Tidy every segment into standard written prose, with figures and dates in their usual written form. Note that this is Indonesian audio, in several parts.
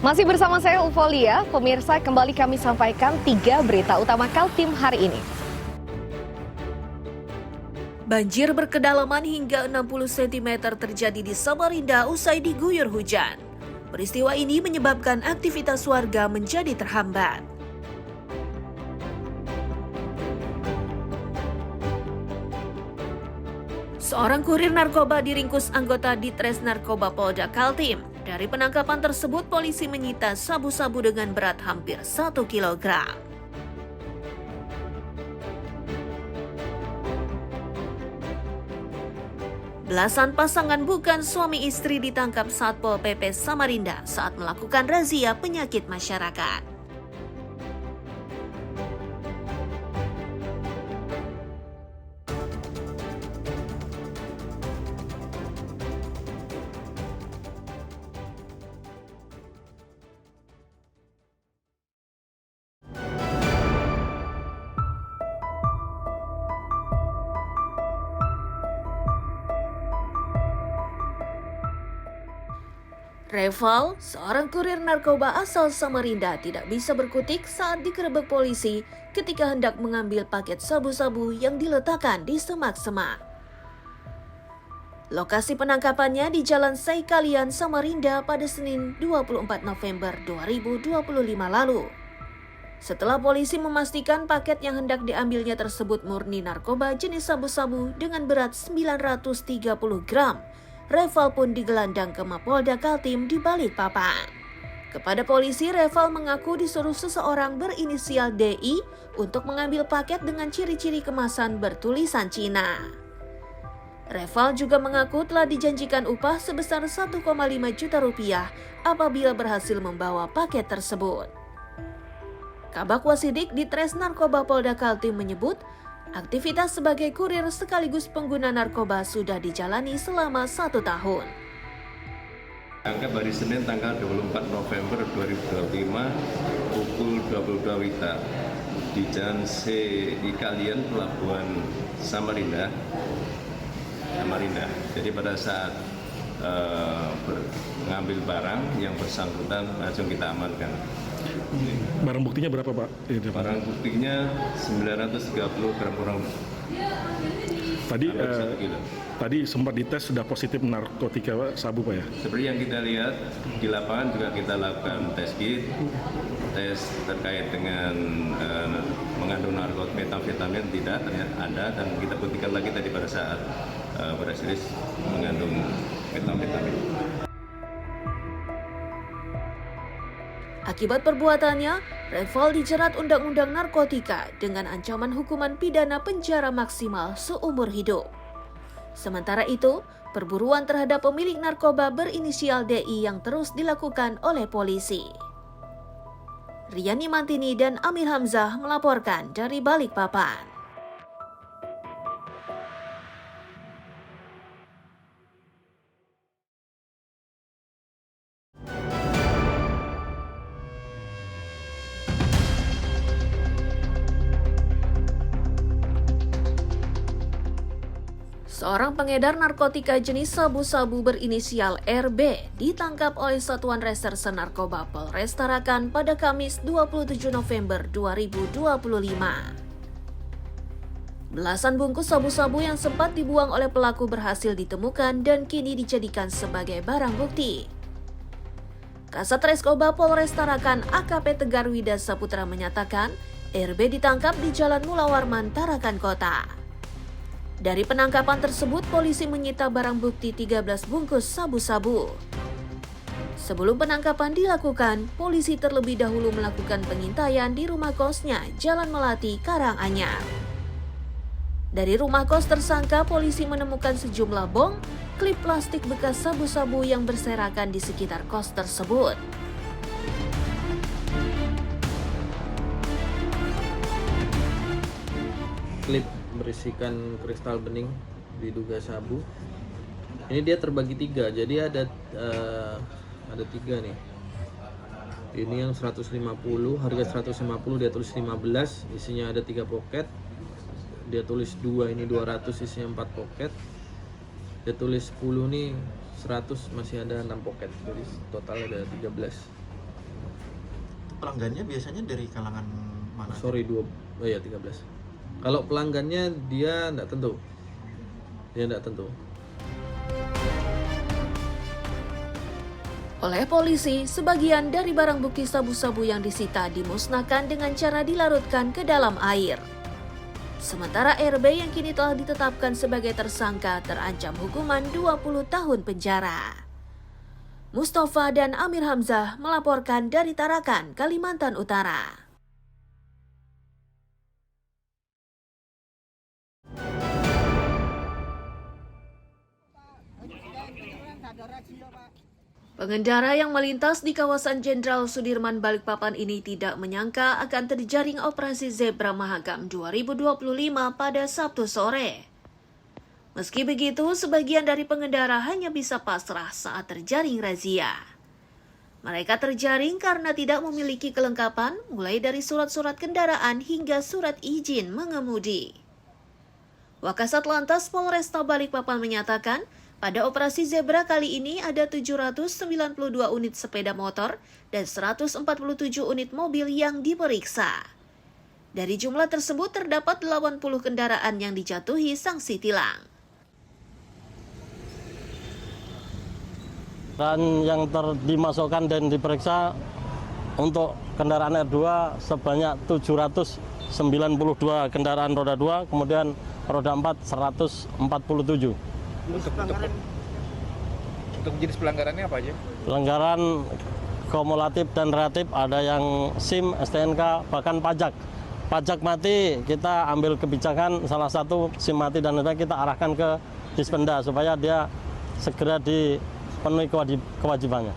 Masih bersama saya Ufolia, pemirsa kembali kami sampaikan 3 berita utama Kaltim hari ini. Banjir berkedalaman hingga 60 cm terjadi di Samarinda usai diguyur hujan. Peristiwa ini menyebabkan aktivitas warga menjadi terhambat. Seorang kurir narkoba diringkus anggota Ditres Narkoba Polda Kaltim. Dari penangkapan tersebut, polisi menyita sabu-sabu dengan berat hampir 1 kilogram. Belasan pasangan bukan suami istri ditangkap Satpol PP Samarinda saat melakukan razia penyakit masyarakat. Reval, seorang kurir narkoba asal Samarinda, tidak bisa berkutik saat digerebek polisi ketika hendak mengambil paket sabu-sabu yang diletakkan di semak-semak. Lokasi penangkapannya di Jalan Saikalian, Samarinda pada Senin 24 November 2025 lalu. Setelah polisi memastikan paket yang hendak diambilnya tersebut murni narkoba jenis sabu-sabu dengan berat 930 gram, Reval pun digelandang ke Mapolda Kaltim di Balikpapan. Kepada polisi, Reval mengaku disuruh seseorang berinisial DI untuk mengambil paket dengan ciri-ciri kemasan bertulisan Cina. Reval juga mengaku telah dijanjikan upah sebesar 1,5 juta rupiah apabila berhasil membawa paket tersebut. Kabak Wasidik Ditres Narkoba Polda Kaltim menyebut, aktivitas sebagai kurir sekaligus pengguna narkoba sudah dijalani selama 1 tahun. Tangkap hari Senin tanggal 24 November 2025 pukul 22 WITA di Jalan Saikalian, Pelabuhan Samarinda. Jadi pada saat mengambil barang yang bersangkutan langsung kita amankan. Barang buktinya berapa, Pak? Barang buktinya 930 gram kurang. Tadi sempat dites sudah positif narkotika, Pak, sabu, Pak, ya? Seperti yang kita lihat di lapangan juga kita lakukan tes kit, tes terkait dengan mengandung narkotika metamfetamin tidak, ternyata ada, dan kita buktikan lagi tadi pada saat berhasil mengandung metamfetamin. Akibat perbuatannya, Reval dijerat Undang-Undang Narkotika dengan ancaman hukuman pidana penjara maksimal seumur hidup. Sementara itu, perburuan terhadap pemilik narkoba berinisial DI yang terus dilakukan oleh polisi. Riani Mantini dan Amir Hamzah melaporkan dari Balikpapan. Seorang pengedar narkotika jenis sabu-sabu berinisial RB ditangkap oleh Satuan Reserse Narkoba Polres Tarakan pada Kamis 27 November 2025. Belasan bungkus sabu-sabu yang sempat dibuang oleh pelaku berhasil ditemukan dan kini dijadikan sebagai barang bukti. Kasat Reskoba Polres Tarakan AKP Tegar Wida Saputra menyatakan RB ditangkap di Jalan Mula Warman, Tarakan Kota. Dari penangkapan tersebut, polisi menyita barang bukti 13 bungkus sabu-sabu. Sebelum penangkapan dilakukan, polisi terlebih dahulu melakukan pengintaian di rumah kosnya, Jalan Melati, Karanganyar. Dari rumah kos tersangka, polisi menemukan sejumlah bong, klip plastik bekas sabu-sabu yang berserakan di sekitar kos tersebut. Klip berisikan kristal bening diduga sabu. Ini dia terbagi 3, jadi ada 3 nih. Ini yang 150, harga 150, dia tulis 15, isinya ada 3 poket. Dia tulis 2, ini 200, isinya 4 poket. Dia tulis 10 nih 100, masih ada 6 poket. Jadi total ada 13. pelanggannya biasanya dari kalangan mana? Sorry, 13. Kalau pelanggannya dia enggak tentu. Oleh polisi, sebagian dari barang bukti sabu-sabu yang disita dimusnahkan dengan cara dilarutkan ke dalam air. Sementara RB yang kini telah ditetapkan sebagai tersangka terancam hukuman 20 tahun penjara. Mustafa dan Amir Hamzah melaporkan dari Tarakan, Kalimantan Utara. Pengendara yang melintas di kawasan Jenderal Sudirman Balikpapan ini tidak menyangka akan terjaring operasi Zebra Mahakam 2025 pada Sabtu sore. Meski begitu, sebagian dari pengendara hanya bisa pasrah saat terjaring razia. Mereka terjaring karena tidak memiliki kelengkapan, mulai dari surat-surat kendaraan hingga surat izin mengemudi. Wakasat Lantas Polresta Balikpapan menyatakan, pada operasi Zebra kali ini ada 792 unit sepeda motor dan 147 unit mobil yang diperiksa. Dari jumlah tersebut terdapat 80 kendaraan yang dijatuhi sanksi tilang. Dan yang dimasukkan dan diperiksa untuk kendaraan R2 sebanyak 792 kendaraan roda 2, kemudian roda 4 147. Untuk jenis pelanggarannya apa aja? Pelanggaran kumulatif dan relatif, ada yang SIM, STNK, bahkan pajak. Pajak mati kita ambil kebijakan, salah satu SIM mati dan lain-lain kita arahkan ke Dispenda supaya dia segera dipenuhi kewajibannya.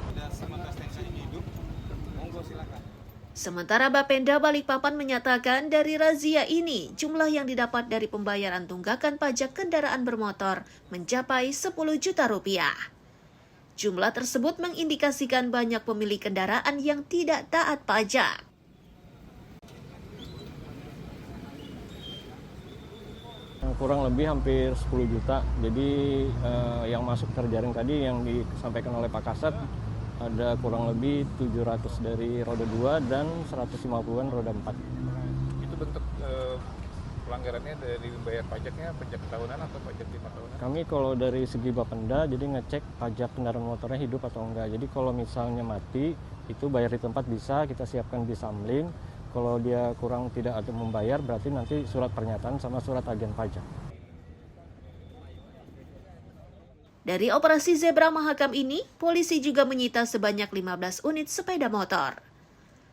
Sementara Bapenda Balikpapan menyatakan dari razia ini, jumlah yang didapat dari pembayaran tunggakan pajak kendaraan bermotor mencapai 10 juta rupiah. Jumlah tersebut mengindikasikan banyak pemilik kendaraan yang tidak taat pajak. Kurang lebih hampir 10 juta. Jadi yang masuk terjaring tadi yang disampaikan oleh Pak Kasat, ada kurang lebih 700 dari roda 2 dan 150-an roda 4. Itu bentuk pelanggarannya dari bayar pajaknya, pajak tahunan atau pajak 5 tahunan? Kami kalau dari segi Bapenda jadi ngecek pajak kendaraan motornya hidup atau enggak. Jadi kalau misalnya mati itu bayar di tempat bisa, kita siapkan di Samling. Kalau dia kurang tidak atau membayar berarti nanti surat pernyataan sama surat agen pajak. Dari operasi Zebra Mahakam ini, polisi juga menyita sebanyak 15 unit sepeda motor.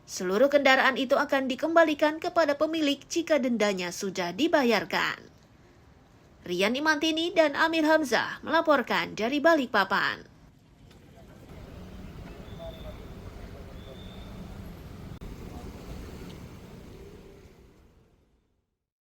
Seluruh kendaraan itu akan dikembalikan kepada pemilik jika dendanya sudah dibayarkan. Rian Imantini dan Amir Hamzah melaporkan dari Balikpapan.